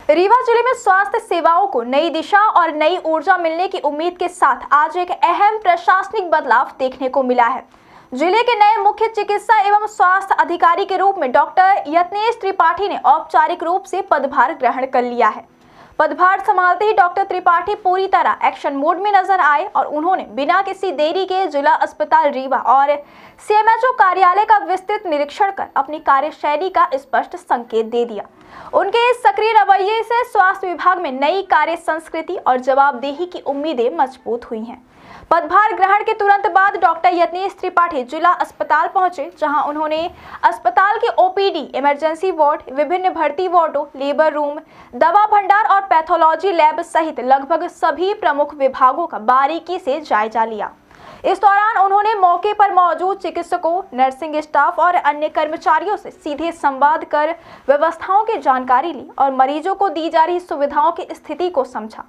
रीवा जिले में स्वास्थ्य सेवाओं को नई दिशा और नई ऊर्जा मिलने की उम्मीद के साथ आज एक अहम प्रशासनिक बदलाव देखने को मिला है। जिले के नए मुख्य चिकित्सा एवं स्वास्थ्य अधिकारी के रूप में डॉक्टर यत्नेश त्रिपाठी ने औपचारिक रूप से पदभार ग्रहण कर लिया है। पदभार संभालते ही डॉक्टर त्रिपाठी पूरी तरह एक्शन मोड में नजर आए और उन्होंने बिना किसी देरी के जिला अस्पताल रीवा और सीएमएचओ कार्यालय का विस्तृत निरीक्षण कर अपनी कार्यशैली का स्पष्ट संकेत दे दिया। उनके इस सक्रिय रवैये से स्वास्थ्य विभाग में नई कार्य संस्कृति और जवाबदेही की उम्मीदें मजबूत हुई हैं। पदभार ग्रहण के तुरंत बाद डॉक्टर यत्नेश त्रिपाठी जिला अस्पताल पहुंचे, जहां उन्होंने अस्पताल के ओपीडी, इमरजेंसी वार्ड, विभिन्न भर्ती वार्डों, लेबर रूम, दवा भंडार और पैथोलॉजी लैब सहित लगभग सभी प्रमुख विभागों का बारीकी से जायजा लिया। इस दौरान उन्होंने मौके पर मौजूद चिकित्सकों, नर्सिंग स्टाफ और अन्य कर्मचारियों से सीधे संवाद कर व्यवस्थाओं की जानकारी ली और मरीजों को दी जा रही सुविधाओं की स्थिति को समझा।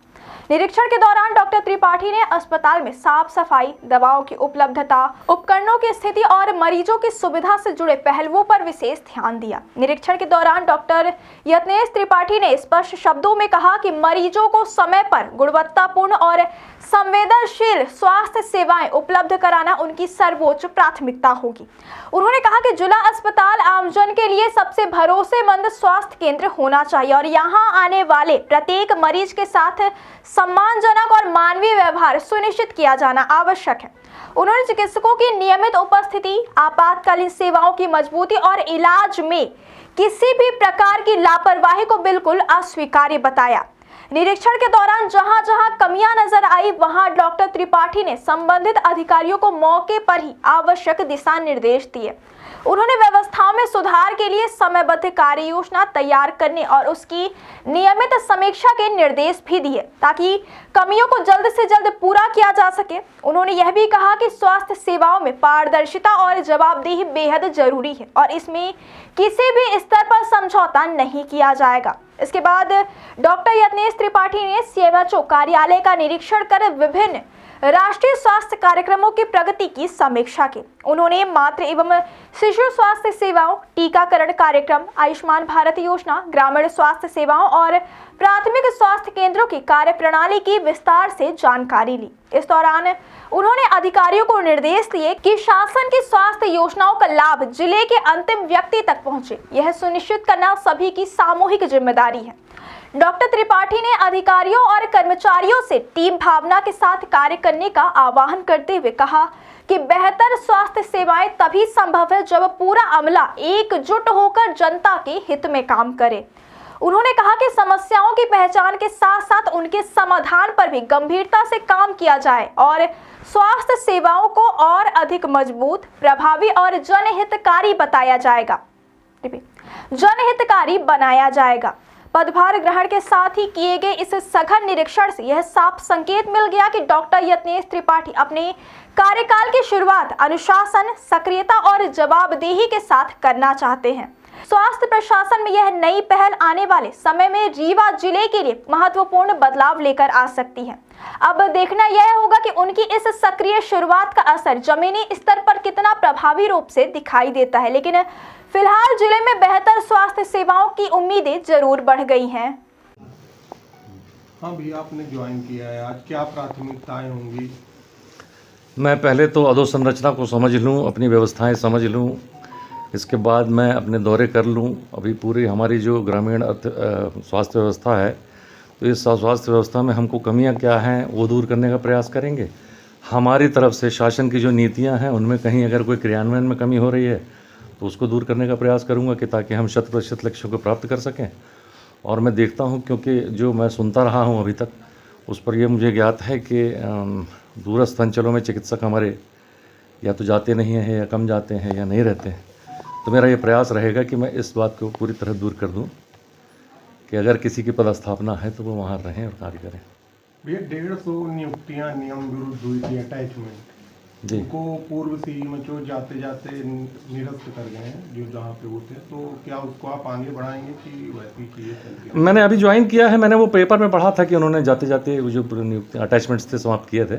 निरीक्षण के दौरान डॉक्टर त्रिपाठी ने अस्पताल में साफ सफाई, दवाओं की उपलब्धता, उपकरणों की स्थिति और मरीजों की सुविधा से जुड़े पहलुओं पर विशेष ध्यान दिया। निरीक्षण के दौरान डॉक्टर यत्नेश त्रिपाठी ने स्पष्ट शब्दों में कहा कि मरीजों को समय पर गुणवत्तापूर्ण और संवेदनशील स्वास्थ्य सेवाएं उपलब्ध कराना उनकी सर्वोच्च प्राथमिकता होगी। उन्होंने कहा कि जिला अस्पताल आमजन के लिए सबसे भरोसेमंद स्वास्थ्य केंद्र होना चाहिए और यहां आने वाले प्रत्येक मरीज के साथ सम्मानजनक और मानवीय व्यवहार सुनिश्चित किया जाना आवश्यक है। उन्होंने चिकित्सकों की नियमित उपस्थिति, आपातकालीन सेवाओं की मजबूती और इलाज में किसी भी प्रकार की लापरवाही को बिल्कुल अस्वीकार्य बताया। निरीक्षण के दौरान जहां जहां कमियां नजर आई, वहां डॉक्टर त्रिपाठी ने संबंधित अधिकारियों को मौके पर ही आवश्यक दिशा निर्देश दिए। उन्होंने व्यवस्थाओं में सुधार के लिए समयबद्ध कार्य योजना तैयार करने और उसकी नियमित समीक्षा के निर्देश भी दिए ताकि कमियों को जल्द से जल्द पूरा किया जा सके। उन्होंने यह भी कहा कि स्वास्थ्य सेवाओं में पारदर्शिता और जवाबदेही बेहद जरूरी है और इसमें किसी भी स्तर पर समझौता नहीं किया जाएगा। इसके बाद डॉक्टर यत्नेश त्रिपाठी ने सीएमएचओ कार्यालय का निरीक्षण कर विभिन्न राष्ट्रीय स्वास्थ्य कार्यक्रमों की प्रगति की समीक्षा की। उन्होंने मातृ एवं शिशु स्वास्थ्य सेवाओं, टीकाकरण कार्यक्रम, आयुष्मान भारत योजना, ग्रामीण स्वास्थ्य सेवाओं और प्राथमिक स्वास्थ्य केंद्रों की कार्यप्रणाली की विस्तार से जानकारी ली। इस दौरान उन्होंने अधिकारियों को निर्देश दिए कि शासन की स्वास्थ्य योजनाओं का लाभ जिले के अंतिम व्यक्ति तक पहुंचे। यह सुनिश्चित करना सभी की सामूहिक जिम्मेदारी है। डॉक्टर त्रिपाठी ने अधिकारियों और कर्मचारियों से टीम भावना के साथ कार्य करने का आह्वान करते हुए कहा कि बेहतर स्वास्थ्य सेवाएं तभी संभव है जब पूरा अमला एकजुट होकर जनता के हित में काम करे। उन्होंने कहा कि समस्याओं की पहचान के साथ साथ उनके समाधान पर भी गंभीरता से काम किया जाए और स्वास्थ्य सेवाओं को और अधिक मजबूत, प्रभावी और जनहितकारी बनाया जाएगा। पदभार ग्रहण के साथ ही किए गए इस सघन निरीक्षण से यह साफ संकेत मिल गया कि डॉक्टर यत्नेश त्रिपाठी अपने कार्यकाल की शुरुआत अनुशासन, सक्रियता और जवाबदेही के साथ करना चाहते हैं। स्वास्थ्य प्रशासन में यह नई पहल आने वाले समय में रीवा जिले के लिए महत्वपूर्ण बदलाव लेकर आ सकती है। अब देखना यह होगा कि उनकी इस सक्रिय शुरुआत का असर जमीनी स्तर पर कितना प्रभावी रूप से दिखाई देता है, लेकिन फिलहाल जिले में बेहतर स्वास्थ्य सेवाओं की उम्मीदें जरूर बढ़ गई हैं। हाँ भैया, आपने ज्वाइन किया है, आज क्या प्राथमिकताएं होंगी? मैं पहले तो अधोसंरचना को समझ लूँ, अपनी व्यवस्थाएं समझ लूँ, इसके बाद मैं अपने दौरे कर लूँ। अभी पूरी हमारी जो ग्रामीण स्वास्थ्य व्यवस्था है, तो इस स्वास्थ्य व्यवस्था में हमको कमियां क्या हैं वो दूर करने का प्रयास करेंगे। हमारी तरफ से शासन की जो नीतियां हैं उनमें कहीं अगर कोई क्रियान्वयन में कमी हो रही है तो उसको दूर करने का प्रयास करूंगा कि ताकि हम 100% लक्ष्यों को प्राप्त कर सकें। और मैं देखता हूं, क्योंकि जो मैं सुनता रहा हूं अभी तक, उस पर यह मुझे ज्ञात है कि दूरस्थ अंचलों में चिकित्सक हमारे या तो जाते नहीं हैं या कम जाते हैं या नहीं रहते हैं। तो मेरा ये प्रयास रहेगा कि मैं इस बात को पूरी तरह दूर कर दूं कि अगर किसी की पदस्थापना है तो वो वहाँ रहें और कार्य करें। भैया 150 नियुक्तियाँ नियम विरुद्ध हुई थी अटैचमेंट जी, उनको पूर्व सीएमएचओ जाते जाते निरस्त कर गए हैं जो जहाँ पे होते हैं, तो क्या उसको आप आगे बढ़ाएंगे कि वैसी चीज़ें चलती हैं? मैंने अभी ज्वाइन किया है, मैंने वो पेपर में पढ़ा था कि उन्होंने जाते जाते जो नियुक्ति अटैचमेंट्स थे समाप्त किए थे,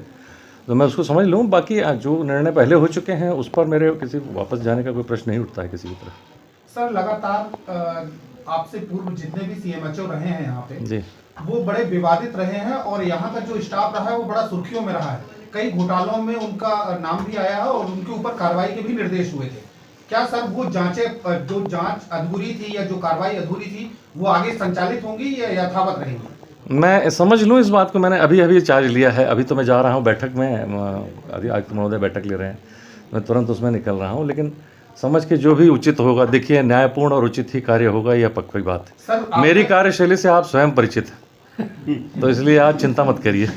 तो मैं उसको समझ लूँ। बाकी जो निर्णय पहले हो चुके हैं उस पर मेरे किसी वापस जाने का कोई प्रश्न नहीं उठता है किसी की तरफ। सर, लगातार आपसे पूर्व जितने भी सीएमएचओ रहे हैं यहाँ पे जी वो बड़े विवादित रहे हैं और यहाँ का जो स्टाफ रहा है वो बड़ा सुर्खियों में रहा है। कई घोटालों में उनका नाम भी आया है और उनके ऊपर कार्रवाई के भी निर्देश हुए थे। क्या सर वो जो जांच अधूरी थी या जो कार्रवाई अधूरी थी वो आगे संचालित होंगी या यथावत रहेंगी? मैं समझ लूँ इस बात को। मैंने अभी चार्ज लिया है, अभी तो मैं जा रहा हूँ बैठक में, अभी आयुक्त महोदय बैठक ले रहे हैं, मैं तुरंत उसमें निकल रहा हूँ। लेकिन समझ के जो भी उचित होगा, देखिए न्यायपूर्ण और उचित ही कार्य होगा, यह पक्की बात है। सर मेरी कार्यशैली से आप स्वयं परिचित हैं तो इसलिए आप चिंता मत करिए।